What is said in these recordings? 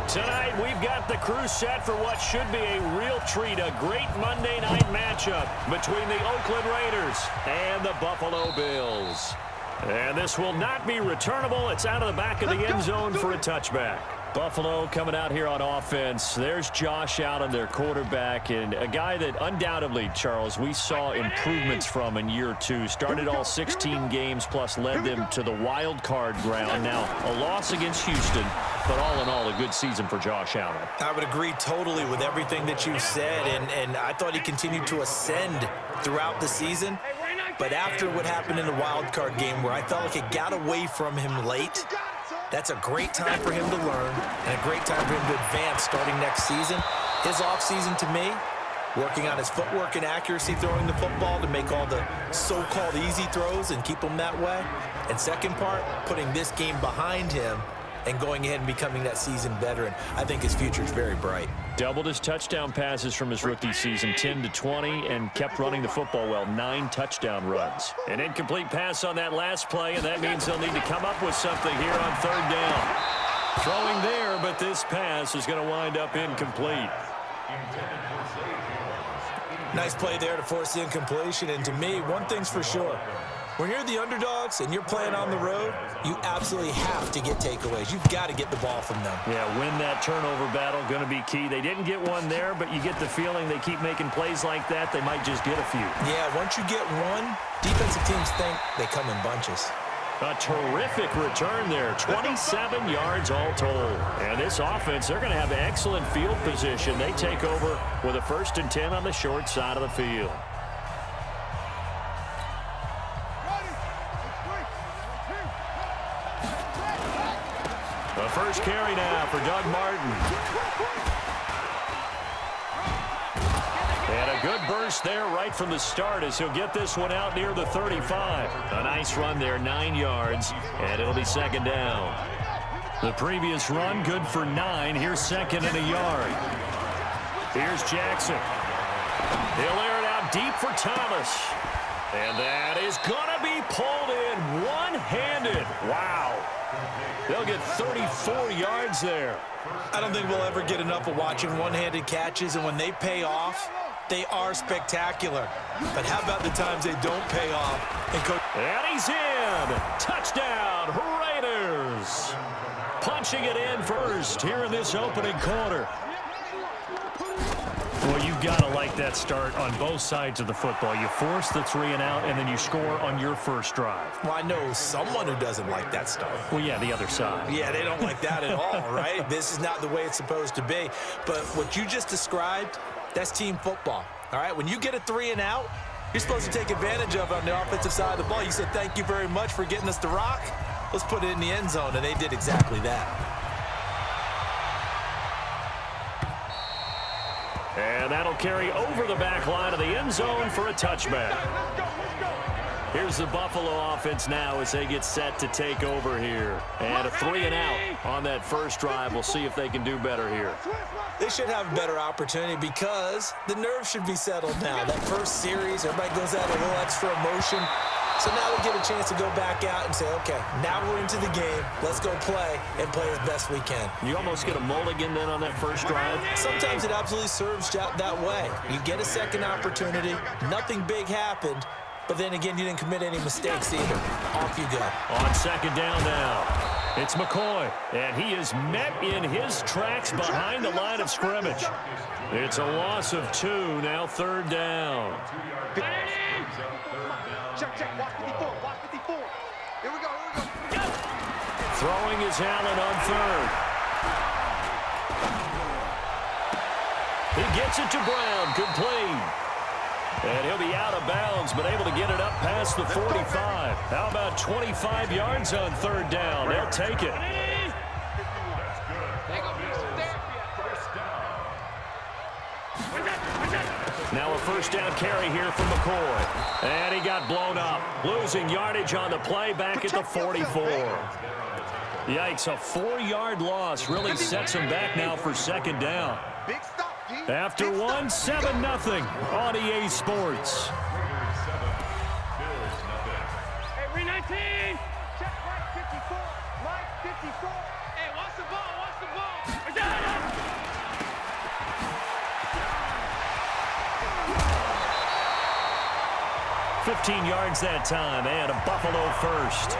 Tonight, we've got the crew set for what should be a real treat, a great Monday night matchup between the Oakland Raiders and the Buffalo Bills. And this will not be returnable. It's out of the back of the end zone for a touchback. Buffalo coming out here on offense. There's Josh Allen, their quarterback, and a guy that undoubtedly, Charles, we saw improvements from in year two. Started all 16 games plus led them to the wild card round. Now, a loss against Houston, but all in all, a good season for Josh Allen. I would agree totally with everything that you said, and I thought he continued to ascend throughout the season. But after what happened in the wild card game where I felt like it got away from him late, that's a great time for him to learn and a great time for him to advance starting next season. His offseason, to me, working on his footwork and accuracy throwing the football to make all the so-called easy throws and keep them that way. And second part, putting this game behind him and going ahead and becoming that seasoned veteran. I think his future is very bright. Doubled his touchdown passes from his rookie season, 10 to 20, and kept running the football well, 9 touchdown runs. An incomplete pass on that last play, and that means they'll need to come up with something here on third down. Throwing there, but this pass is going to wind up incomplete. Nice play there to force the incompletion, and to me, one thing's for sure. When you're the underdogs and you're playing on the road, you absolutely have to get takeaways. You've got to get the ball from them. Yeah, win that turnover battle, going to be key. They didn't get one there, but you get the feeling they keep making plays like that, they might just get a few. Yeah, once you get one, defensive teams think they come in bunches. A terrific return there, 27 yards all told. And this offense, they're going to have excellent field position. They take over with a 1st and 10 on the short side of the field. The first carry now for Doug Martin. And a good burst there right from the start as he'll get this one out near the 35. A nice run there, 9 yards, and it'll be second down. The previous run good for 9. Here's 2nd and a yard. Here's Jackson. He'll air it out deep for Thomas. And that is going to be pulled in one-handed. Wow. They'll get 34 yards there. I don't think we'll ever get enough of watching one-handed catches, and when they pay off, they are spectacular. But how about the times they don't pay off? And he's in. Touchdown, Raiders. Punching it in first here in this opening quarter. Well, you've got to like that start on both sides of the football. You force the 3 and out, and then you score on your first drive. Well, I know someone who doesn't like that start. Well, yeah, the other side. Yeah, they don't like that at all, right? This is not the way it's supposed to be. But what you just described, that's team football, all right? When you get a 3 and out, you're supposed to take advantage of it on the offensive side of the ball. You said, thank you very much for getting us the rock. Let's put it in the end zone, and they did exactly that. And that'll carry over the back line of the end zone for a touchback. Here's the Buffalo offense now as they get set to take over here. And a 3 and out on that first drive. We'll see if they can do better here. They should have a better opportunity because the nerves should be settled now. That first series, everybody goes out a little extra emotion. So now we get a chance to go back out and say, okay, now we're into the game. Let's go play and play as best we can. You almost get a mulligan then on that first drive? Sometimes it absolutely serves that way. You get a second opportunity. Nothing big happened. But then again, you didn't commit any mistakes either. Off you go. On second down now, it's McCoy. And he is met in his tracks behind the line of scrimmage. It's a loss of 2, now third down. Check, watch 54, watch 54. Here we go. Throwing is Allen on third. He gets it to Brown, complete. And he'll be out of bounds, but able to get it up past the 45. How about 25 yards on third down? They'll take it. Now a first down carry here from McCoy. And he got blown up. Losing yardage on the play back at the 44. Yikes, a 4-yard loss really sets him back now for second down. After 1, 7-0 on EA Sports. Hey, 19. Check right 54. Right 54. Hey, watch the ball. 15 yards that time, and a Buffalo first.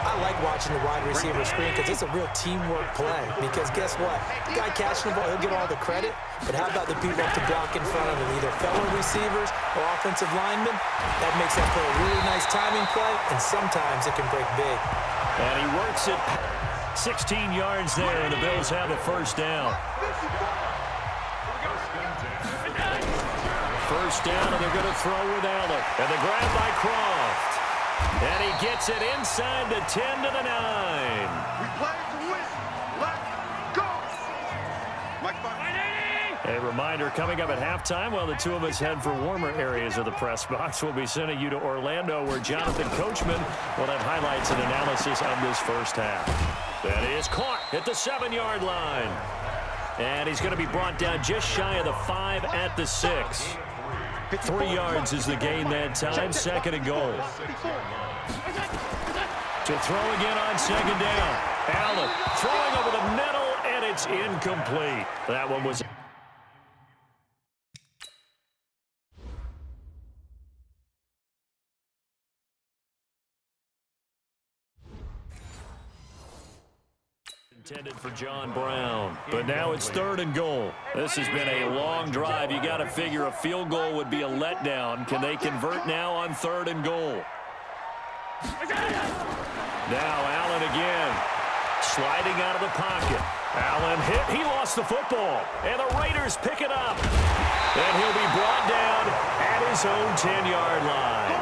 I like watching the wide receiver screen because it's a real teamwork play. Because guess what? The guy catching the ball, he'll get all the credit. But how about the people up to block in front of him, either fellow receivers or offensive linemen? That makes that play a really nice timing play, and sometimes it can break big. And he works it 16 yards there, and the Bills have a first down. First down, and they're going to throw with Allen. And the grab by Croft. And he gets it inside the 10 to the 9. We play to win. Let's go. A reminder coming up at halftime while the two of us head for warmer areas of the press box. We'll be sending you to Orlando where Jonathan Coachman will have highlights and analysis of this first half. That is caught at the 7-yard line. And he's going to be brought down just shy of the 5 at the 6. 3 yards is the gain that time, second and goal. To throw again on second down. Allen throwing over the middle, and it's incomplete. That one was... intended for John Brown, but now it's third and goal. This has been a long drive. You got to figure a field goal would be a letdown. Can they convert now on third and goal? Now Allen again, sliding out of the pocket. Allen hit. He lost the football, and the Raiders pick it up. And he'll be brought down at his own 10-yard line.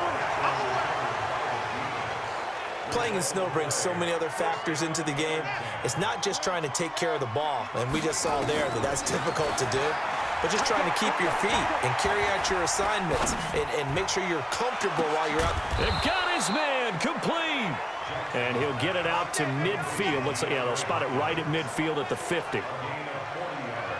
Playing in snow brings so many other factors into the game. It's not just trying to take care of the ball, and we just saw there that that's difficult to do, but just trying to keep your feet and carry out your assignments and make sure you're comfortable while you're out. They've got his man complete, and he'll get it out to midfield. Yeah, they'll spot it right at midfield at the 50.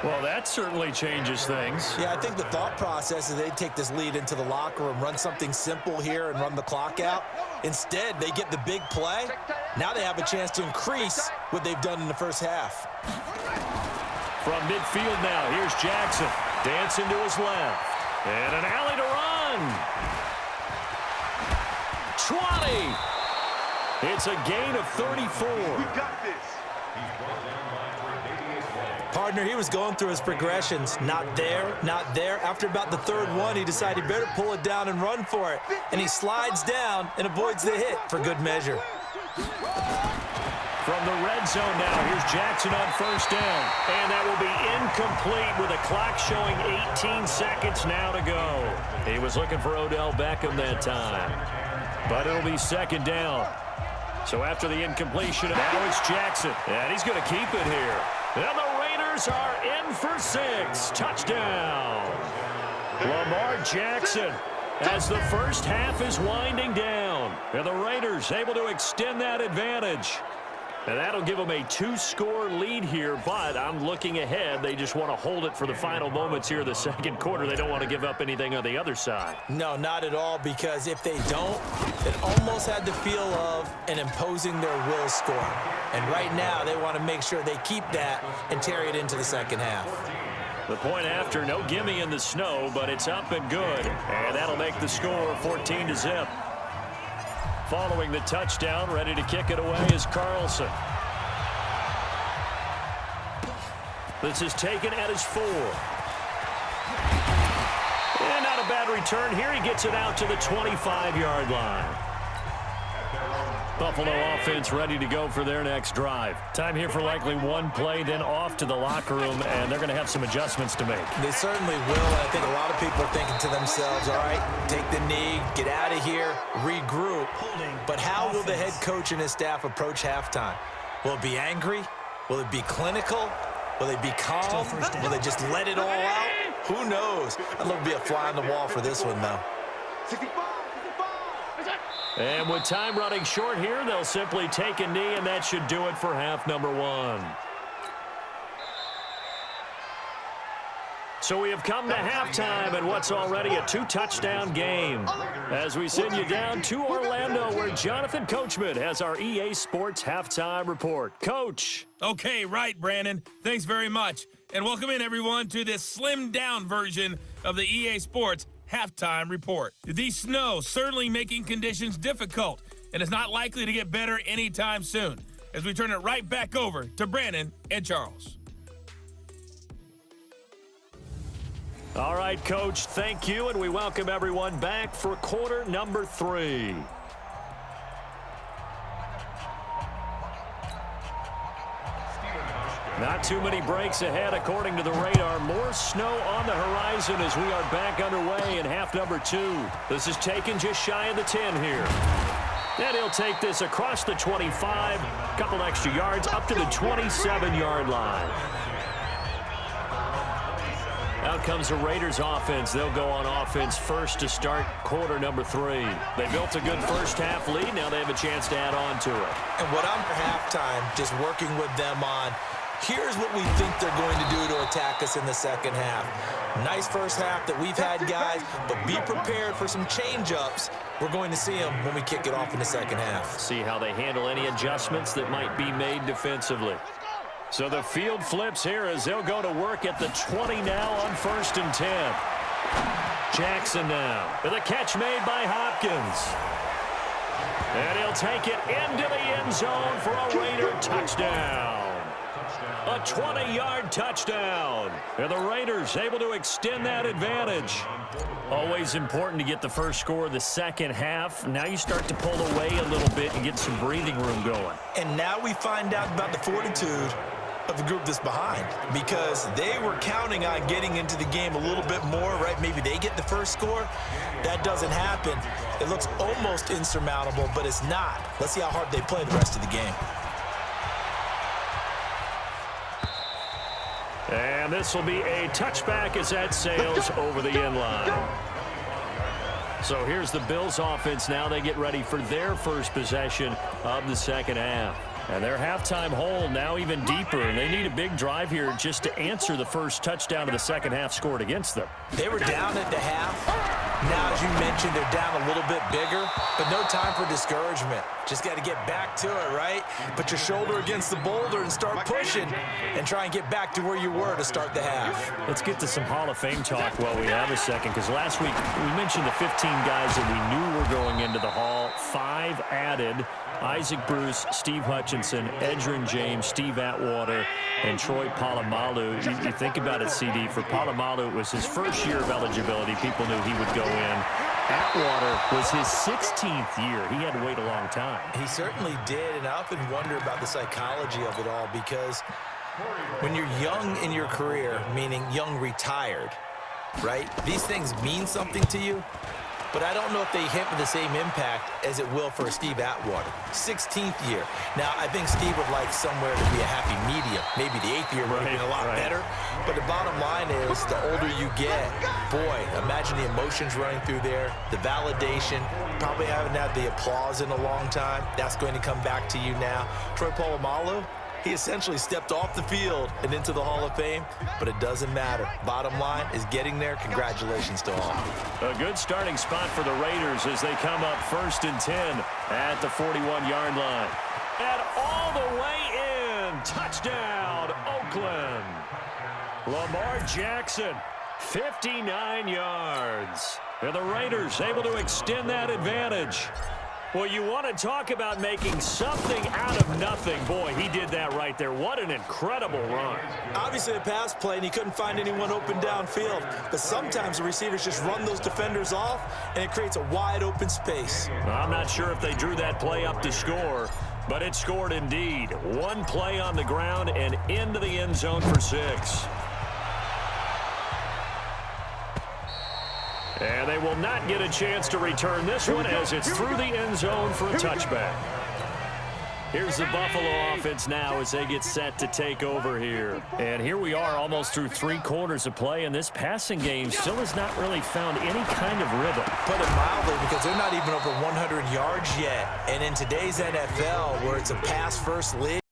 Well, that certainly changes things. Yeah, I think the thought process is they take this lead into the locker room, run something simple here and run the clock out. Instead, they get the big play. Now they have a chance to increase what they've done in the first half. From midfield now, here's Jackson. Dancing to his left. And an alley to run. 20. It's a gain of 34. We got this. Partner, he was going through his progressions. Not there, not there. After about the third one, he decided he better pull it down and run for it. And he slides down and avoids the hit for good measure. From the red zone now, here's Jackson on first down. And that will be incomplete with a clock showing 18 seconds now to go. He was looking for Odell Beckham that time. But it'll be second down. So after the incompletion, now it's Jackson. And he's going to keep it here. And the Raiders are in for 6. Touchdown. Lamar Jackson as the first half is winding down. And the Raiders able to extend that advantage. And that'll give them a 2-score lead here, but I'm looking ahead. They just want to hold it for the final moments here of the second quarter. They don't want to give up anything on the other side. No, not at all, because if they don't, it almost had the feel of an imposing their will score. And right now, they want to make sure they keep that and carry it into the second half. The point after, no gimme in the snow, but it's up and good. And that'll make the score 14-0. Following the touchdown, ready to kick it away is Carlson. This is taken at his 4. And not a bad return here. He gets it out to the 25-yard line. Buffalo offense ready to go for their next drive. Time here for likely one play, then off to the locker room, and they're going to have some adjustments to make. They certainly will. I think a lot of people are thinking to themselves, all right, take the knee, get out of here, regroup. But how will the head coach and his staff approach halftime? Will it be angry? Will it be clinical? Will they be calm? Will they just let it all out? Who knows? I'd love to be a fly on the wall for this one, though. 65. And with time running short here, they'll simply take a knee, and that should do it for half number 1. So we have come to halftime in what's already a 2-touchdown game. As we send you down to Orlando, where Jonathan Coachman has our EA Sports Halftime Report. Coach. Okay, right, Brandon. Thanks very much. And welcome in, everyone, to this slimmed-down version of the EA Sports halftime report. The snow certainly making conditions difficult, and it's not likely to get better anytime soon, as we turn it right back over to Brandon and Charles. All right, Coach, thank you, and we welcome everyone back for quarter number 3. Not too many breaks ahead, according to the radar. More snow on the horizon as we are back underway in half number 2. This is taken just shy of the 10 here. And he'll take this across the 25, couple extra yards, up to the 27-yard line. Out comes the Raiders offense. They'll go on offense first to start quarter number 3. They built a good first half lead. Now they have a chance to add on to it. And what I'm for halftime, just working with them on, here's what we think they're going to do to attack us in the second half. Nice first half that we've had, guys, but be prepared for some change-ups. We're going to see them when we kick it off in the second half. See how they handle any adjustments that might be made defensively. So the field flips here as they'll go to work at the 20 now on 1st and 10. Jackson now with a catch made by Hopkins. And he'll take it into the end zone for a Raider touchdown. A 20-yard touchdown. And the Raiders able to extend that advantage. Always important to get the first score of the second half. Now you start to pull away a little bit and get some breathing room going. And now we find out about the fortitude of the group that's behind, because they were counting on getting into the game a little bit more, right? Maybe they get the first score. That doesn't happen. It looks almost insurmountable, but it's not. Let's see how hard they play the rest of the game. And this will be a touchback as that sails over the end line. So here's the Bills offense now. They get ready for their first possession of the second half. And their halftime hole now even deeper, and they need a big drive here just to answer the first touchdown of the second half scored against them. They were down at the half. Now, as you mentioned, they're down a little bit bigger, but no time for discouragement. Just got to get back to it, right? Put your shoulder against the boulder and start pushing and try and get back to where you were to start the half. Let's get to some Hall of Fame talk while we have a second, because last week we mentioned the 15 guys that we knew were going into the Hall. 5 added. Isaac Bruce, Steve Hutchinson, Edgerrin James, Steve Atwater, and Troy Polamalu. You think about it, CD. For Polamalu, it was his first year of eligibility. People knew he would go in. Atwater was his 16th year. He had to wait a long time. He certainly did, and I often wonder about the psychology of it all, because when you're young in your career, meaning young retired, right, these things mean something to you. But I don't know if they hit with the same impact as it will for Steve Atwater. 16th year. Now, I think Steve would like somewhere to be a happy medium. Maybe the 8th year would have been a lot better. But the bottom line is, the older you get, boy, imagine the emotions running through there, the validation. Probably haven't had the applause in a long time. That's going to come back to you now. Troy Polamalu, he essentially stepped off the field and into the Hall of Fame, but it doesn't matter. Bottom line is getting there. Congratulations to all. A good starting spot for the Raiders as they come up 1st and 10 at the 41-yard line. And all the way in. Touchdown, Oakland. Lamar Jackson, 59 yards. And the Raiders able to extend that advantage. Well, you want to talk about making something out of nothing. Boy, he did that right there. What an incredible run. Obviously a pass play, and he couldn't find anyone open downfield. But sometimes the receivers just run those defenders off, and it creates a wide open space. I'm not sure if they drew that play up to score, but it scored indeed. One play on the ground and into the end zone for 6. And they will not get a chance to return this one as it's through the end zone for a touchback. Here's the Buffalo offense now as they get set to take over here. And here we are almost through 3 quarters of play, and this passing game still has not really found any kind of rhythm. Put it mildly, because they're not even over 100 yards yet. And in today's NFL, where it's a pass-first league,